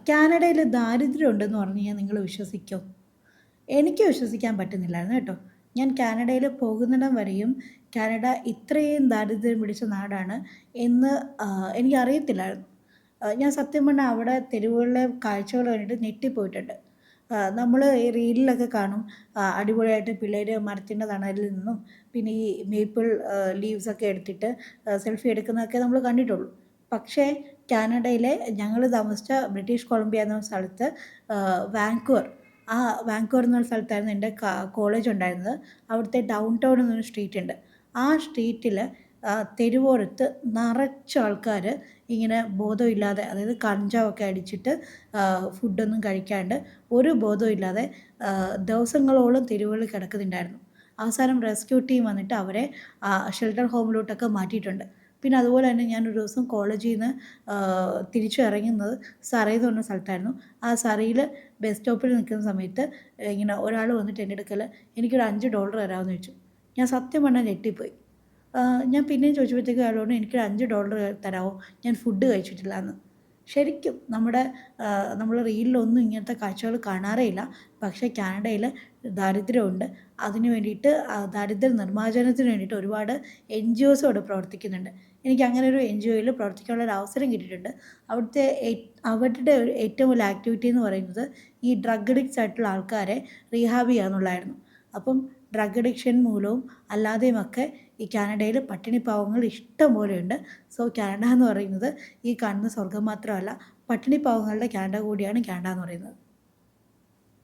കാനഡയിൽ ദാരിദ്ര്യം ഉണ്ടെന്ന് പറഞ്ഞു കഴിഞ്ഞാൽ നിങ്ങൾ വിശ്വസിക്കുമോ? എനിക്ക് വിശ്വസിക്കാൻ പറ്റുന്നില്ലായിരുന്നു കേട്ടോ. ഞാൻ കാനഡയിൽ പോകുന്നിടം വരെയും കാനഡ ഇത്രയും ദാരിദ്ര്യം പിടിച്ച നാടാണ് എന്ന് എനിക്കറിയത്തില്ലായിരുന്നു. ഞാൻ സത്യം പറഞ്ഞാൽ അവിടെ തെരുവുകളിലെ കാഴ്ചകൾ കണ്ടിട്ട് ഞെട്ടിപ്പോയിട്ടുണ്ട്. നമ്മൾ ഈ റീലിലൊക്കെ കാണും, അടിപൊളിയായിട്ട് പിള്ളേർ മരത്തിൻ്റെ തണലിൽ നിന്നും പിന്നെ ഈ മേപ്പിൾ ലീവ്സൊക്കെ എടുത്തിട്ട് സെൽഫി എടുക്കുന്നതൊക്കെ നമ്മൾ കണ്ടിട്ടുള്ളൂ. പക്ഷേ കാനഡയിലെ ഞങ്ങൾ താമസിച്ച ബ്രിട്ടീഷ് കൊളംബിയ എന്ന സ്ഥലത്ത് വാൻകൂവർ, ആ വാൻകൂവർ എന്ന സ്ഥലത്തായിരുന്നു എൻ്റെ കോളേജ് ഉണ്ടായിരുന്നത്. അവിടുത്തെ ഡൗൺ ടൗൺ എന്നൊരു സ്ട്രീറ്റ് ഉണ്ട്. ആ സ്ട്രീറ്റിൽ തെരുവോരത്ത് നിറച്ച് ആൾക്കാർ ഇങ്ങനെ ബോധമില്ലാതെ, അതായത് കഞ്ചാവൊക്കെ അടിച്ചിട്ട് ഫുഡൊന്നും കഴിക്കാണ്ട് ഒരു ബോധമില്ലാതെ ദിവസങ്ങളോളം തെരുവുകളിൽ കിടക്കുന്നുണ്ടായിരുന്നു. അവസാനം റെസ്ക്യൂ ടീം വന്നിട്ട് അവരെ ഷെൽട്ടർ ഹോമിലോട്ടൊക്കെ മാറ്റിയിട്ടുണ്ട്. പിന്നെ അതുപോലെ തന്നെ ഞാനൊരു ദിവസം കോളേജിൽ നിന്ന് തിരിച്ചു ഇറങ്ങുന്നത് സറൈ എന്ന് പറഞ്ഞ സ്ഥലത്തായിരുന്നു. ആ സറയിൽ ബസ് സ്റ്റോപ്പിൽ നിൽക്കുന്ന സമയത്ത് ഇങ്ങനെ ഒരാൾ വന്നിട്ട് എൻ്റെ അടുക്കൽ എനിക്കൊരു $5 തരാമെന്ന് ചോദിച്ചു. ഞാൻ സത്യം പറഞ്ഞാൽ ഞെട്ടിപ്പോയി. ഞാൻ പിന്നെയും ചോദിച്ചപ്പോഴത്തേക്കും അയാൾ പറഞ്ഞു എനിക്കൊരു $5 തരാമോ, ഞാൻ ഫുഡ് കഴിച്ചിട്ടില്ല എന്ന്. ശരിക്കും നമ്മൾ റീലിലൊന്നും ഇങ്ങനത്തെ കാഴ്ചകൾ കാണാറേ ഇല്ല. പക്ഷേ കാനഡയിൽ ദാരിദ്ര്യമുണ്ട്. അതിന് വേണ്ടിയിട്ട് ദാരിദ്ര്യ നിർമ്മാർജ്ജനത്തിന് വേണ്ടിയിട്ട് ഒരുപാട് NGOs അവിടെ പ്രവർത്തിക്കുന്നുണ്ട്. എനിക്ക് അങ്ങനെ ഒരു NGOയിൽ പ്രവർത്തിക്കാനുള്ള ഒരു അവസരം കിട്ടിയിട്ടുണ്ട്. അവരുടെ ഏറ്റവും വലിയ ആക്ടിവിറ്റി എന്ന് പറയുന്നത് ഈ ഡ്രഗ് അഡിക്ട്സ് ആയിട്ടുള്ള ആൾക്കാരെ റീഹാബ് ചെയ്യുക എന്നുള്ളതായിരുന്നു. അപ്പം ഡ്രഗ് അഡിക്ഷൻ മൂലവും അല്ലാതെയുമൊക്കെ ഈ കാനഡയിൽ പട്ടിണി പാവങ്ങൾ ഇഷ്ടം പോലെയുണ്ട്. സോ കാനഡ എന്ന് പറയുന്നത് ഈ കാണുന്ന സ്വർഗ്ഗം മാത്രമല്ല, പട്ടിണി പാവങ്ങളുടെ കാനഡ കൂടിയാണ് കാനഡ എന്ന് പറയുന്നത്.